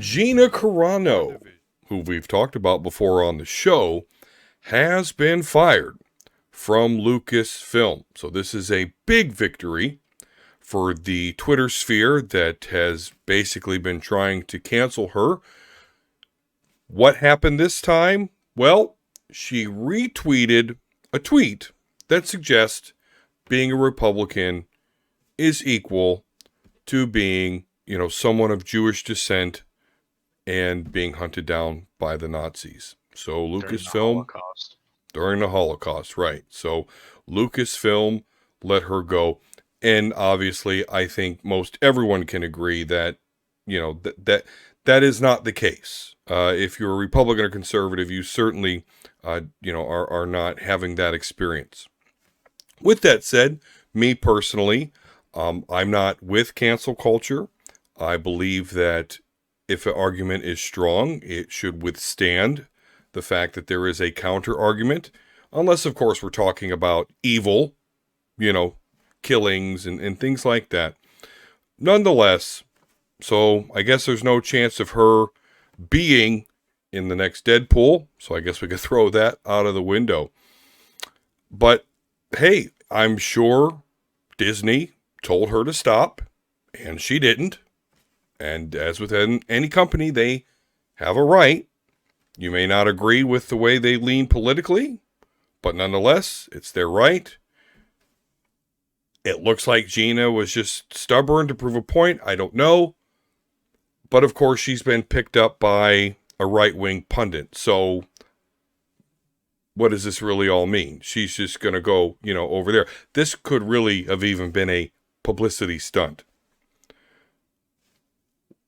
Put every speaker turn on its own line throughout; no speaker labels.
Gina Carano, who we've talked about before on the show, has been fired from Lucasfilm. So this is a big victory for the Twitter sphere that has basically been trying to cancel her. What happened this time? Well, she retweeted a tweet that suggests being a Republican is equal to being, someone of Jewish descent and being hunted down by the Nazis. So Lucasfilm during the Holocaust, right? So Lucasfilm let her go, and obviously, I think most everyone can agree that that is not the case. If you're a Republican or conservative, you certainly are not having that experience. With that said, me personally, I'm not with cancel culture. I believe that if an argument is strong, it should withstand the fact that there is a counter argument, unless, of course, we're talking about evil, killings and things like that. Nonetheless, so I guess there's no chance of her being in the next Deadpool, so I guess we could throw that out of the window. But hey, I'm sure Disney told her to stop, and she didn't. And as with any company, they have a right. You may not agree with the way they lean politically, but nonetheless, it's their right. It looks like Gina was just stubborn to prove a point. I don't know. But of course, she's been picked up by a right-wing pundit. So what does this really all mean? She's just going to go, over there. This could really have even been a publicity stunt.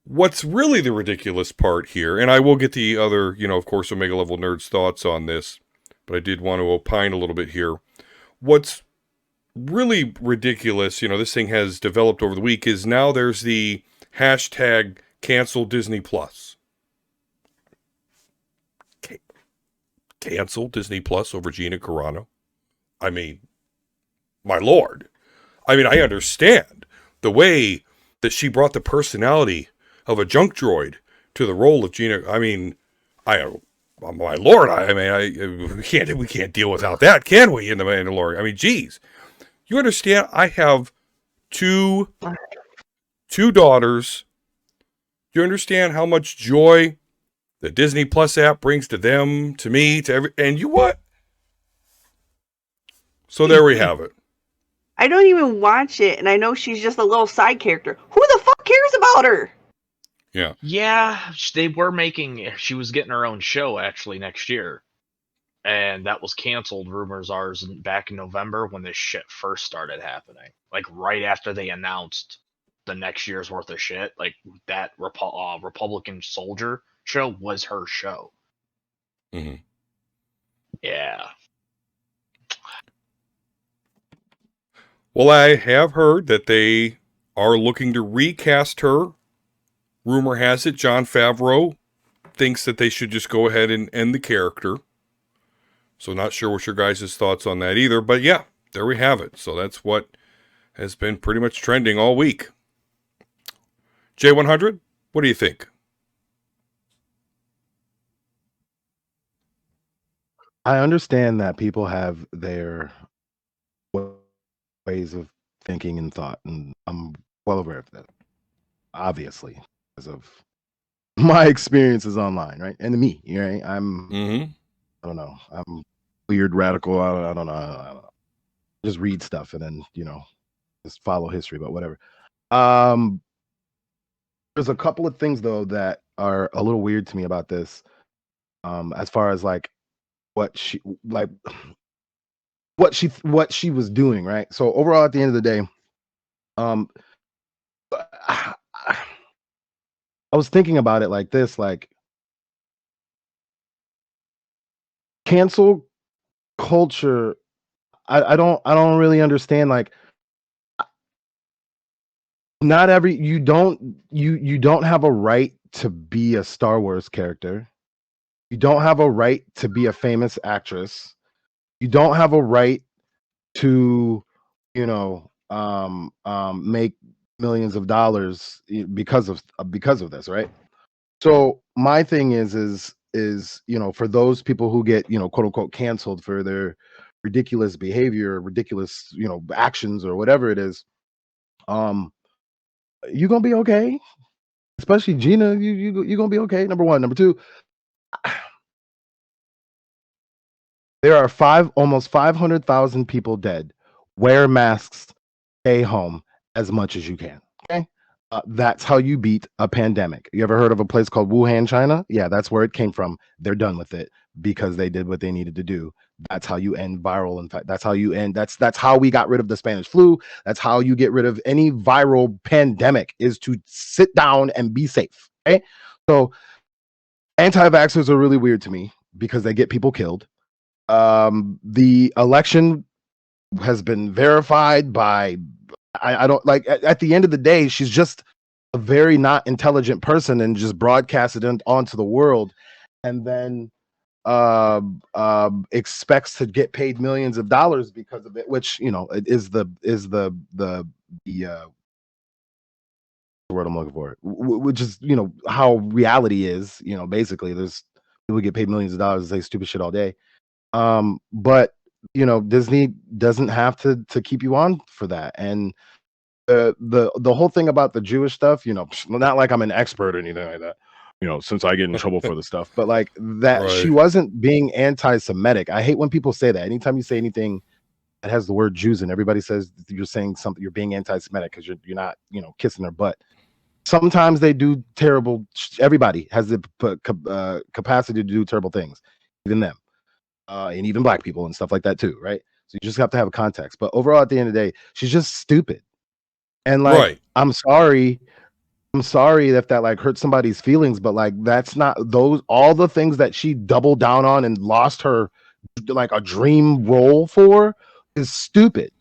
What's really the ridiculous part here, and I will get the other, of course, Omega Level Nerds' thoughts on this, but I did want to opine a little bit here. What's really ridiculous, this thing has developed over the week, is now there's the hashtag cancel Disney Plus. Cancel Disney Plus over Gina Carano? I mean, my lord. I mean, I understand the way that she brought the personality of a junk droid to the role of Gina. I mean, my lord, we can't deal without that, can we, in The Mandalorian? I mean, geez. You understand, I have two daughters. You understand how much joy the Disney Plus app brings to them, to me, and you what? So there we have it.
I don't even watch it, and I know she's just a little side character. Who the fuck cares about her?
Yeah.
Yeah, she was getting her own show actually next year. And that was canceled, rumors are, back in November when this shit first started happening. Like right after they announced the next year's worth of shit, like that Republican Soldier show was her show.
Mm-hmm.
Yeah.
Well, I have heard that they are looking to recast her. Rumor has it Jon Favreau thinks that they should just go ahead and end the character. So not sure what your guys' thoughts on that either. But yeah, there we have it. So that's what has been pretty much trending all week. J100, what do you think?
I understand that people have their ways of thinking and thought, and I'm well aware of that, obviously, because of my experiences online, right? And me, right? I don't know. I'm weird, radical. I don't know. Just read stuff and then, just follow history, but whatever. There's a couple of things, though, that are a little weird to me about this, as far as like what she was doing, right? So overall, at the end of the day, I was thinking about it like this, like cancel culture. I don't really understand, like, not every you don't have a right to be a Star Wars character. You don't have a right to be a famous actress. You don't have a right to, make millions of dollars because of this, right? So my thing is for those people who get quote unquote canceled for their ridiculous behavior, ridiculous actions or whatever it is, um, you gonna be okay. Especially Gina, you gonna be okay. Number one, number two, there are almost 500,000 people dead. Wear masks, stay home as much as you can. Okay. That's how you beat a pandemic. You ever heard of a place called Wuhan, China? Yeah, that's where it came from. They're done with it because they did what they needed to do. That's how you end viral. In fact, that's how you end. That's how we got rid of the Spanish flu. That's how you get rid of any viral pandemic is to sit down and be safe. Okay. So anti-vaxxers are really weird to me because they get people killed. The election has been verified by I don't like at the end of the day, she's just a very not intelligent person and just broadcasted it onto the world and then expects to get paid millions of dollars because of it, which it is the word I'm looking for, which is how reality is. Basically, there's people get paid millions of dollars to say stupid shit all day. But Disney doesn't have to keep you on for that. And the whole thing about the Jewish stuff, not like I'm an expert or anything like that. Since I get in trouble for the stuff, but like that,
Right.
she wasn't being anti-Semitic. I hate when people say that. Anytime you say anything that has the word Jews and everybody says you're saying something, you're being anti-Semitic because you're not kissing their butt. Sometimes they do terrible. Everybody has the capacity to do terrible things, even them. And even black people and stuff like that too, right? So you just have to have a context. But overall, at the end of the day, she's just stupid. And like,
Right.
I'm sorry if that like hurt somebody's feelings, but like that's not all the things that she doubled down on and lost her like a dream role for is stupid.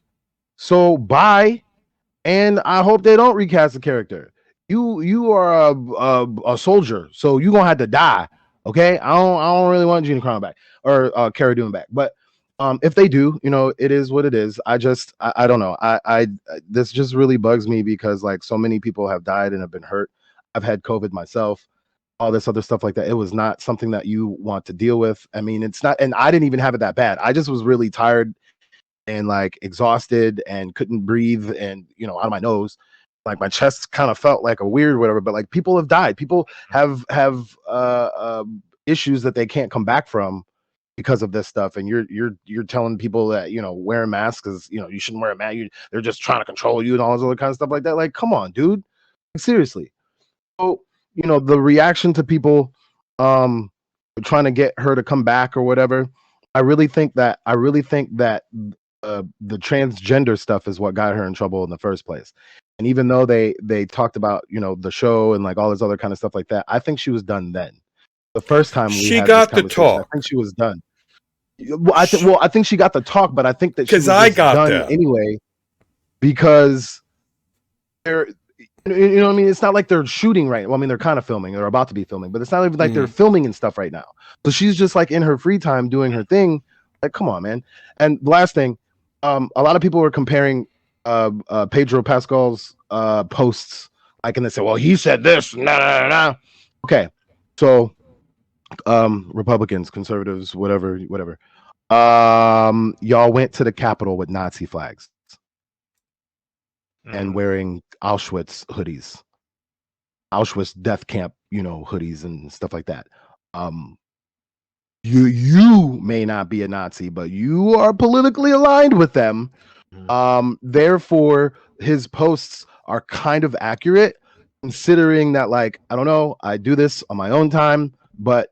So bye, and I hope they don't recast the character. You are a soldier, so you gonna have to die. Okay, I don't really want Gina Carano back or Cara Dune back, but if they do, it is what it is. I don't know. I this just really bugs me because like so many people have died and have been hurt. I've had COVID myself, all this other stuff like that. It was not something that you want to deal with. I mean, it's not, and I didn't even have it that bad. I just was really tired and like exhausted and couldn't breathe and out of my nose, like my chest kind of felt like a weird whatever. But like people have died, people have issues that they can't come back from because of this stuff, and you're telling people that wearing masks is you shouldn't wear a mask, they're just trying to control you and all this other kind of stuff like that. Like, come on, dude, like, seriously. So the reaction to people trying to get her to come back or whatever, I really think that the transgender stuff is what got her in trouble in the first place. And even though they talked about the show and like all this other kind of stuff like that, I think she was done then. The first time
she got the talk.
I think she was done. I think she got the talk, but I think that she was done
that
anyway because they're what I mean. It's not like they're shooting right. Well, I mean, they're kind of filming. They're about to be filming, but it's not even like they're filming and stuff right now. So she's just like in her free time doing her thing. Like, come on, man. And the last thing, a lot of people were comparing Pedro Pascal's posts, like, and they say, well, he said this. Nah. Okay, so Republicans, conservatives, whatever. Y'all went to the Capitol with Nazi flags and wearing Auschwitz hoodies, Auschwitz death camp, hoodies and stuff like that. You may not be a Nazi, but you are politically aligned with them. Therefore, his posts are kind of accurate, considering that, like, I don't know, I do this on my own time, but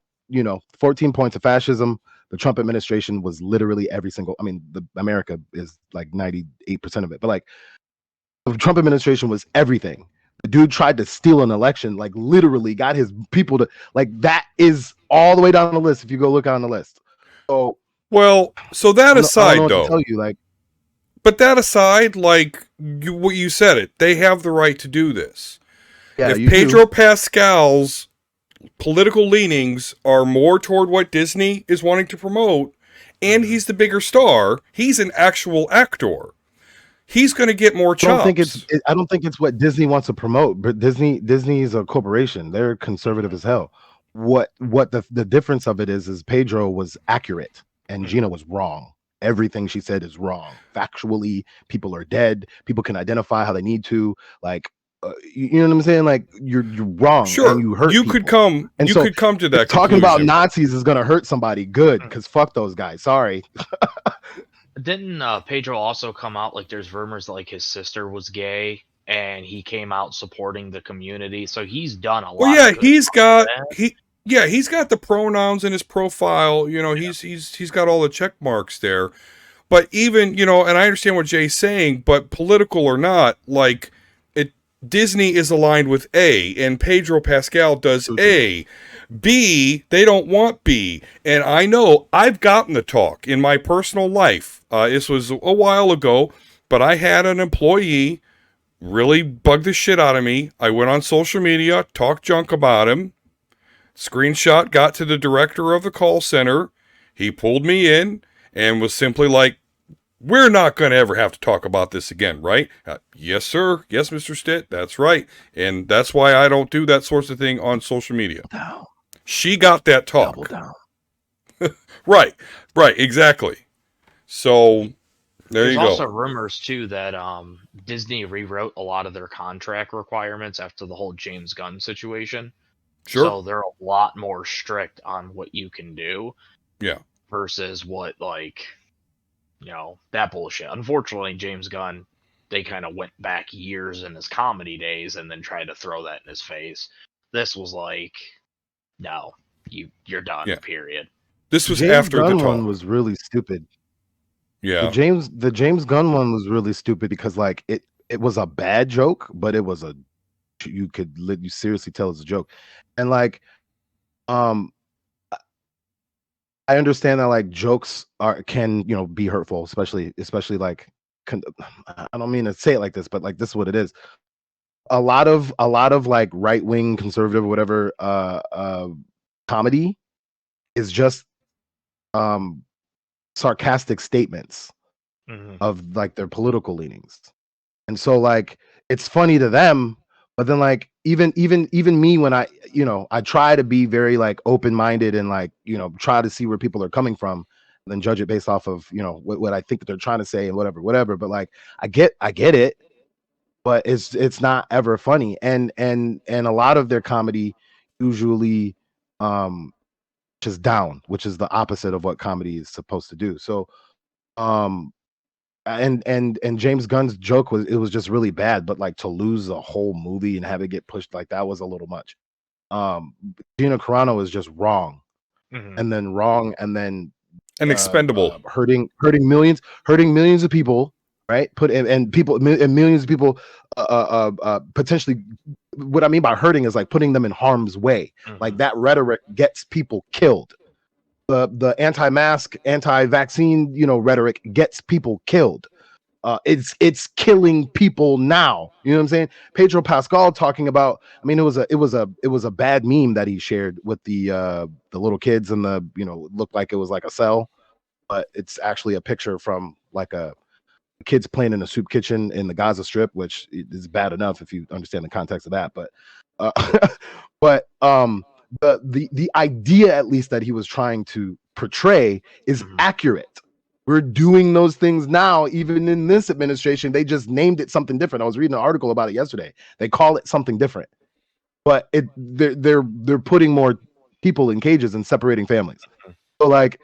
14 points of fascism. The Trump administration was literally every single. I mean, America is like 98% of it, but like the Trump administration was everything. The dude tried to steal an election, like literally got his people to like. That is all the way down the list. If you go look on the list. So
so that aside,
I don't know
though,
what to tell you, like.
But that aside, like what you said, it they have the right to do this.
Yeah,
if Pedro Pascal's political leanings are more toward what Disney is wanting to promote, and he's the bigger star, he's an actual actor. he's going to get more chops.
I don't think it's what Disney wants to promote, but Disney is a corporation. They're conservative as hell. What the difference of it is Pedro was accurate and Gina was wrong. Everything she said is wrong. Factually, people are dead. People can identify how they need to. Like, you know what I'm saying? Like, you're wrong.
Sure,
and you hurt.
You
people.
could come.
And
you
so
could come to that.
Talking
conclusion.
about Nazis is gonna hurt somebody. Good, because fuck those guys. Sorry.
Didn't Pedro also come out, like, there's rumors that, like, his sister was gay and he came out supporting the community, so he's done a lot.
Well, yeah, he's got the pronouns in his profile. You know, he's got all the check marks there. But even, you know, and I understand what Jay's saying, but political or not, like, Disney is aligned with A, and Pedro Pascal does A. B, they don't want B. And I know I've gotten the talk in my personal life. This was a while ago, but I had an employee really bug the shit out of me. I went on social media, talked junk about him. Screenshot got to the director of the call center. He pulled me in and was simply like, "We're not going to ever have to talk about this again, right?" Yes, sir. Yes, Mr. Stitt. That's right. And that's why I don't do that sort of thing on social media.
No.
She got that talk.
Double down.
Right, exactly. So There's
also rumors too that Disney rewrote a lot of their contract requirements after the whole James Gunn situation.
Sure.
So they're a lot more strict on what you can do.
Yeah.
Versus what, like, you know, that bullshit. Unfortunately, James Gunn, they kind of went back years in his comedy days and then tried to throw that in his face. This was like, no, you're done. Yeah. Period.
This was
James
after
Gunn
the talk.
One was really stupid.
Yeah.
The James Gunn one was really stupid because, like, it was a bad joke, but it was you seriously tell it's a joke. And, like, I understand that, like, jokes can, you know, be hurtful, especially like, I don't mean to say it like this, but, like, this is what it is. A lot of like right-wing conservative or whatever comedy is just sarcastic statements of, like, their political leanings. And so, like, it's funny to them, but then, like, even me, when I try to be very, like, open-minded and, like, you know, try to see where people are coming from and then judge it based off of, you know, what I think that they're trying to say and whatever. But, like, I get it, but it's not ever funny. And a lot of their comedy usually just down, which is the opposite of what comedy is supposed to do. So and James Gunn's joke was just really bad, but, like, to lose a whole movie and have it get pushed, like, that was a little much. Gina Carano is just wrong. And then
expendable,
hurting millions of people, right? Millions of people potentially. What I mean by hurting is, like, putting them in harm's way. Like, that rhetoric gets people killed. The anti-mask, anti-vaccine, you know, rhetoric gets people killed. It's killing people now. You know what I'm saying? Pedro Pascal talking about. I mean, it was a bad meme that he shared with the little kids and the, you know, looked like it was like a cell, but it's actually a picture from, like, a kids playing in a soup kitchen in the Gaza Strip, which is bad enough if you understand the context of that. But the idea, at least, that he was trying to portray is accurate. We're doing those things now, even in this administration. They just named it something different. I was reading an article about it yesterday. They call it something different, but they're putting more people in cages and separating families. So, like,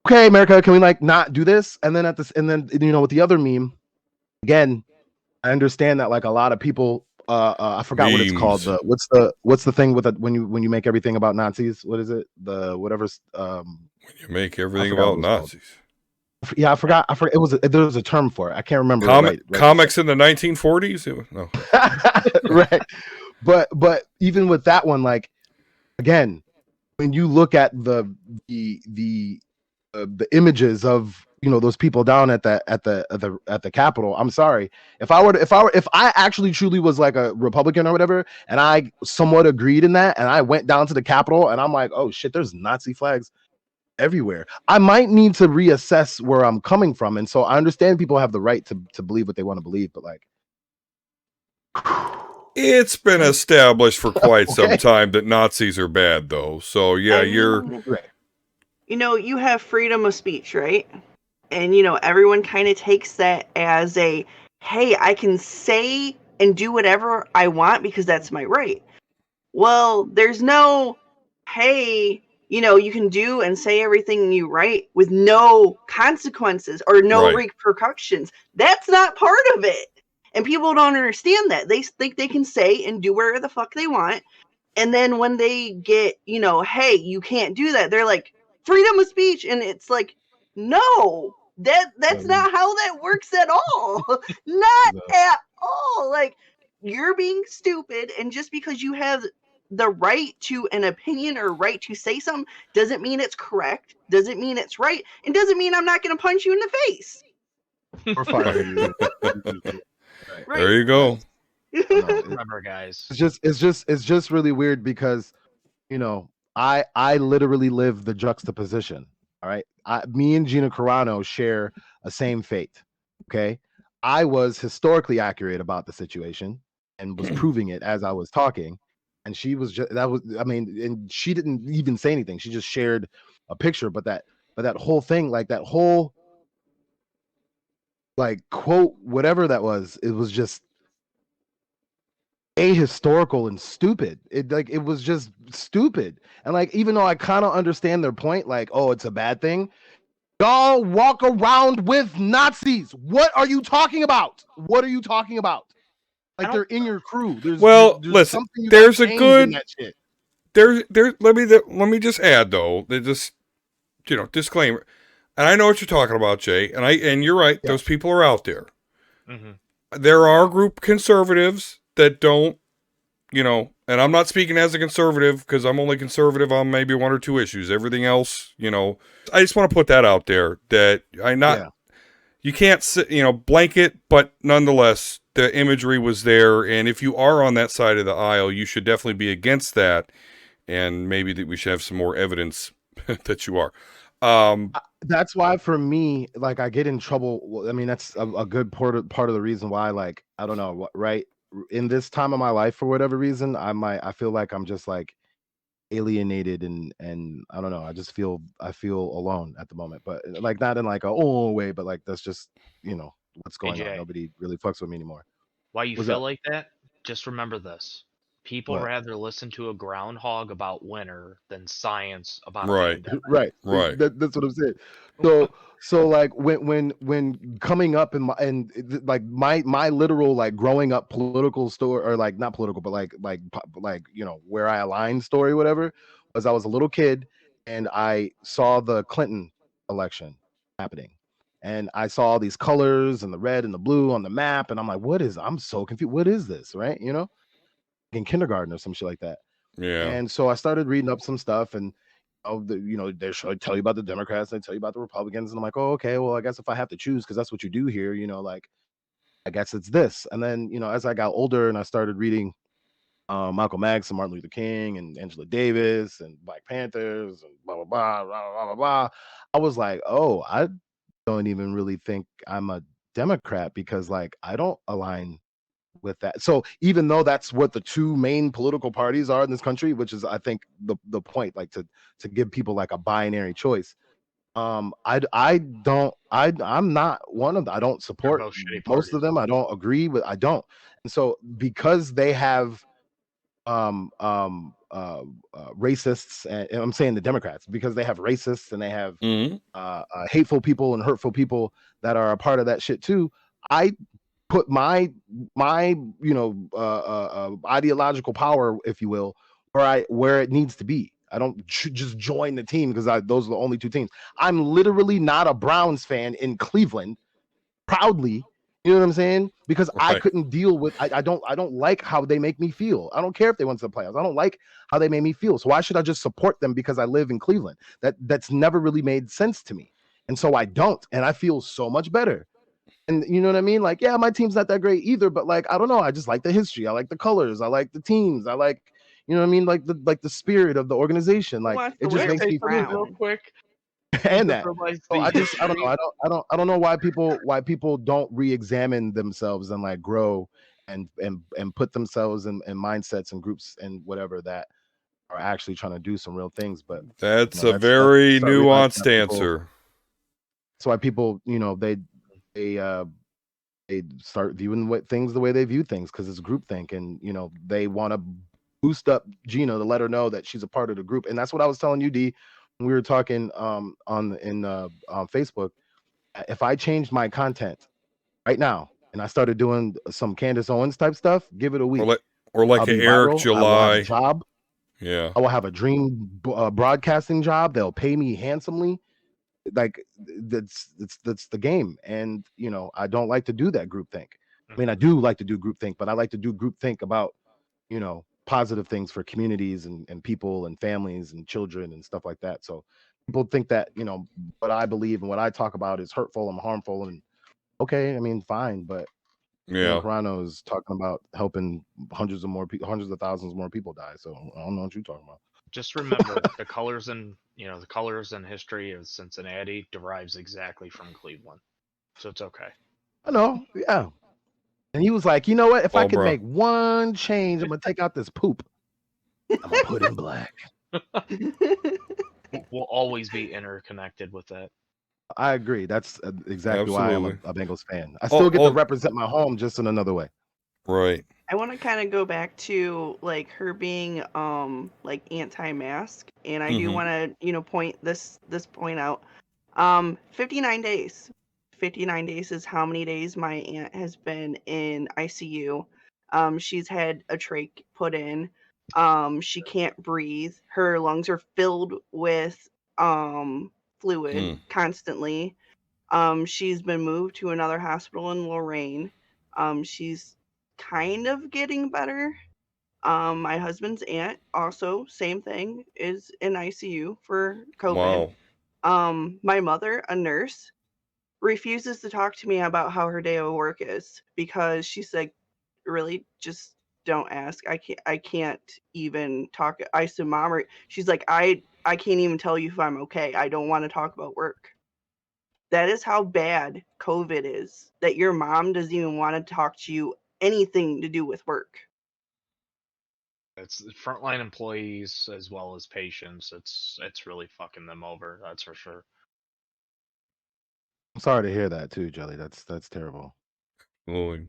okay, America, can we, like, not do this? And then you know, with the other meme, again, I understand that, like, a lot of people, I forgot memes. What it's called. What's the thing with it when you make everything about Nazis? What is it? When
you make everything about Nazis.
Yeah, I forgot. There was a term for it. I can't remember.
Comics in the 1940s. No.
Right. But even with that one, like, again, when you look at the images of, you know, those people down at the Capitol, I'm sorry, if I actually truly was, like, a Republican or whatever, and I somewhat agreed in that, and I went down to the Capitol and I'm like, oh shit, there's Nazi flags, everywhere. I might need to reassess where I'm coming from, and so I understand people have the right to believe what they want to believe, but like,
it's been established for quite some
Okay.
time that Nazis are bad, though. So yeah,
I
you're
mean,
right.
you have freedom of speech, right? And everyone kind of takes that as a, hey, I can say and do whatever I want because that's my right. Well, there's no, hey, you can do and say everything you write with no consequences or no
Right.
repercussions. That's not part of it. And people don't understand that. They think they can say and do whatever the fuck they want. And then when they get, hey, you can't do that, they're like, freedom of speech. And it's like, no, that's not how that works at all. Not
No.
at all. Like, you're being stupid, and just because you have the right to an opinion or right to say something doesn't mean it's correct, doesn't mean it's right, and doesn't mean I'm not going to punch you in the face.
Or fire you. Right.
Right.
There you go.
No,
Remember, guys.
it's just really weird because I literally live the juxtaposition. All right, me and Gina Carano share a same fate. Okay, I was historically accurate about the situation and was proving it as I was talking, and she was just and she didn't even say anything. She just shared a picture, but that whole thing, like that whole like quote, whatever that was, it was just ahistorical and stupid. It was just stupid. And like, even though I kind of understand their point, like, oh, it's a bad thing. Y'all walk around with Nazis. What are you talking about? What are you talking about? Like, they're in your crew. There's
Listen,
something you
there's
gotta
a
change in
good
that shit.
let me just add though, that just disclaimer. And I know what you're talking about, Jay, and you're right,
Yeah.
those people are out there.
Mm-hmm.
There are group conservatives that don't, and I'm not speaking as a conservative because I'm only conservative on maybe one or two issues. Everything else, I just want to put that out there that you can't, blanket, but nonetheless, the imagery was there. And if you are on that side of the aisle, you should definitely be against that. And maybe that we should have some more evidence that you are.
That's why for me, like, I get in trouble. I mean, that's a good part of the reason why, like, I don't know what, right? In this time of my life, for whatever reason, I feel like I'm just like alienated and I don't know. I feel alone at the moment, but like not in like a oh way, but like that's just what's going on.
Jay.
Nobody really fucks with me anymore.
Why you
What's
feel
up?
like that? Just remember this. People
What?
rather listen to a groundhog about winter than science about a
Right.
pandemic.
Right.
Right.
That's what I'm saying. So like when coming up in like my literal like growing up political story, or like not political but like where I align story, whatever, was I was a little kid and I saw the Clinton election happening. And I saw all these colors and the red and the blue on the map, and I'm so confused. What is this? Right? In kindergarten or some shit like that.
Yeah.
And so I started reading up some stuff, and they should tell you about the Democrats, they tell you about the Republicans, and I'm like, oh, okay, well, I guess if I have to choose, because that's what you do here, like, I guess it's this. And then, as I got older and I started reading Malcolm X and Martin Luther King and Angela Davis and Black Panthers and blah blah blah blah blah blah blah, I was like, oh, I don't even really think I'm a Democrat because like I don't align with that. So even though that's what the two main political parties are in this country, which is I think the point, like to give people like a binary choice. I'm not one of them. I don't
They're
support
both shitty
most of
parties.
them. I don't agree with. I don't. And so because they have racists, and I'm saying the Democrats, because they have racists and they have
Mm-hmm.
hateful people and hurtful people that are a part of that shit too. I put my ideological power, if you will, where it needs to be. I don't just join the team because those are the only two teams. I'm literally not a Browns fan in Cleveland, proudly. You know what I'm saying? Because I
Right.
couldn't deal with. I don't like how they make me feel. I don't care if they went to the playoffs. I don't like how they made me feel. So why should I just support them because I live in Cleveland? That's never really made sense to me. And so I don't, and I feel so much better. And you know what I mean? Like, yeah, my team's not that great either, but like, I don't know. I just like the history. I like the colors. I like the teams. I like, you know what I mean? Like the spirit of the organization.
Who
Like,
wants
it
to
just
wear
Can I
makes
say
me
something
feel
brown?
real
good.
quick?
and that.
Realize
So
the
I don't
history.
know. I don't know why people don't re-examine themselves and like grow and put themselves in mindsets and groups and whatever that are actually trying to do some real things. But
That's a
that's
very
start realizing
nuanced
that people.
answer.
That's why people, they start viewing things the way they view things because it's groupthink, and they want to boost up Gina to let her know that she's a part of the group. And that's what I was telling you, D, when we were talking on Facebook. If I changed my content right now and I started doing some Candace Owens type stuff, give it a
Or
week.
like, or like
I'll
a
be
Eric
viral. I will have a
July.
job.
Yeah.
I will have a dream broadcasting job. They'll pay me handsomely. Like that's the game. And I don't like to do that group think. I mean, I do like to do group think, but I like to do group think about positive things for communities and people and families and children and stuff like that. So people think that what I believe and what I talk about is hurtful and harmful, and okay, I mean, fine, but Gina
Yeah.
Carano is talking about helping hundreds of thousands more people die. So I don't know what you're talking about.
Just remember the colors and the colors and history of Cincinnati derives exactly from Cleveland, so it's okay.
I know, yeah. And he was like, you know what? If I
Paul
could
Brown.
make one change, I'm gonna take out this poop. I'm gonna put in black.
We'll always be interconnected with that.
I agree. That's exactly why I'm
Absolutely.
a Bengals fan. I
Oh,
still get to represent my home just in another way.
right.
I want to kind of go back to like her being like anti-mask, and I do
Mhm.
want to point this point out. 59 days. 59 days is how many days my aunt has been in ICU. She's had a trach put in. She can't breathe. Her lungs are filled with fluid constantly. She's been moved to another hospital in Lorraine. She's kind of getting better. My husband's aunt, also same thing, is in ICU for COVID.
Wow.
My mother, a nurse, refuses to talk to me about how her day of work is because she's like, really, just don't ask. I can't even talk. I said, Mom, she's like, I can't even tell you if I'm okay. I don't want to talk about work. That is how bad COVID is, that your mom doesn't even want to talk to you anything to do with work.
It's frontline employees as well as patients. It's really fucking them over. That's for sure.
I'm sorry to hear that too, Jelly. That's terrible.
Absolutely.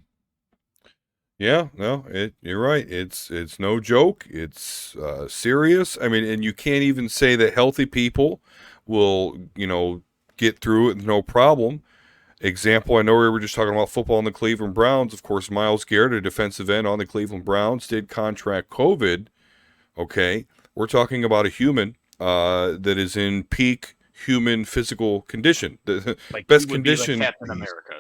Yeah, no, you're right. It's no joke. It's serious. I mean, and you can't even say that healthy people will, get through it with no problem. Example, I know we were just talking about football in the Cleveland Browns. Of course, Myles Garrett, a defensive end on the Cleveland Browns, did contract COVID. Okay, we're talking about a human that is in peak human physical condition, the
Like
best
he would be like
condition.
Captain America.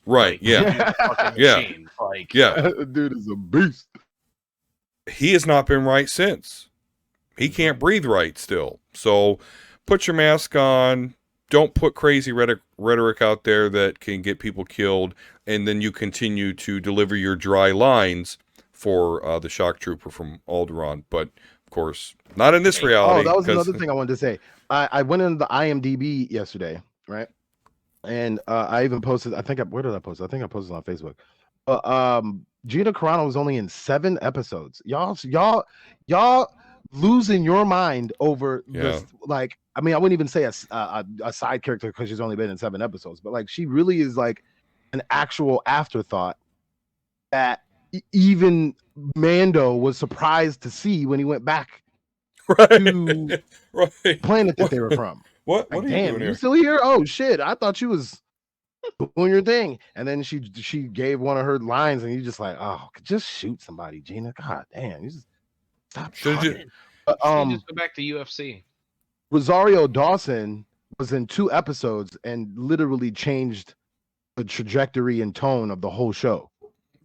Right?
Like
Yeah,
he's a fucking
yeah,
machine. Like
yeah.
Dude is a beast.
He has not been right since. He can't breathe right still. So put your mask on. Don't put crazy rhetoric out there that can get people killed. And then you continue to deliver your dry lines for the shock trooper from Alderaan. But, of course, not in this
Hey.
reality.
Oh, that was
'cause-
another thing I wanted to say. I went into the IMDb yesterday, right? And I even posted. Where did I post? I think I posted on Facebook. Gina Carano was only in 7 episodes. Y'all losing your mind over this. Like, I mean, I wouldn't even say a side character because she's only been in 7 episodes, but like she really is like an actual afterthought that even Mando was surprised to see when he went back to
right.
planet that they were from.
What
Like,
are you
damn,
doing
you
here?
still here? Oh shit, I thought you was doing your thing. And then she gave one of her lines, and you just like, oh, just shoot somebody, Gina. God damn, you just stop talking. But,
you just go back to UFC.
Rosario Dawson was in 2 episodes and literally changed the trajectory and tone of the whole show.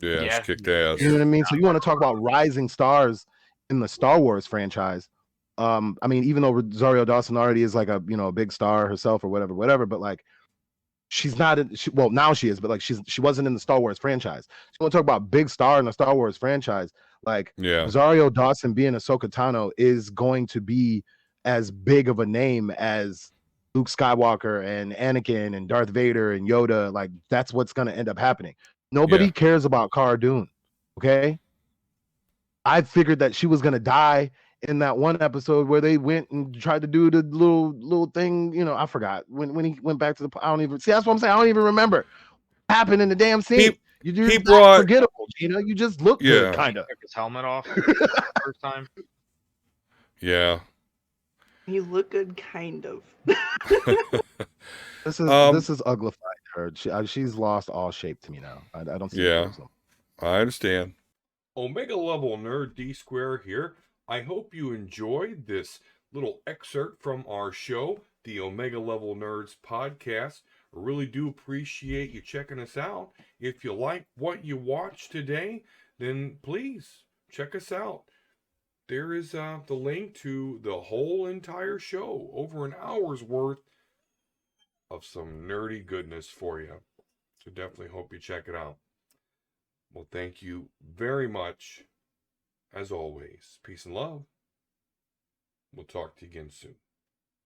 Yeah, she kicked ass.
You know what I mean? So you want to talk about rising stars in the Star Wars franchise. I mean, even though Rosario Dawson already is like a a big star herself or whatever, but like she's not in well, now she is, but like she wasn't in the Star Wars franchise. So you want to talk about big star in the Star Wars franchise, like Rosario Dawson being Ahsoka Tano is going to be as big of a name as Luke Skywalker and Anakin and Darth Vader and Yoda. Like that's what's going to end up happening. Nobody
Yeah.
cares about Cara Dune. Okay. I figured that she was going to die in that one episode where they went and tried to do the little thing. You know, I forgot when he went back to the, I don't even see. That's what I'm saying. I don't even remember what happened in the damn scene. You're
he
not
brought,
forgettable, Gina. You just look good,
yeah,
kind of.
Took his helmet off first time.
yeah.
You look good, kind of.
This is uglified her. She's lost all shape to me now. I don't see the
Yeah,
boobs.
I understand. Omega Level Nerd D Square here. I hope you enjoyed this little excerpt from our show, the Omega Level Nerds podcast. I really do appreciate you checking us out. If you like what you watched today, then please check us out. There is the link to the whole entire show, over an hour's worth of some nerdy goodness for you. So definitely hope you check it out. Well, thank you very much. As always, peace and love. We'll talk to you again soon.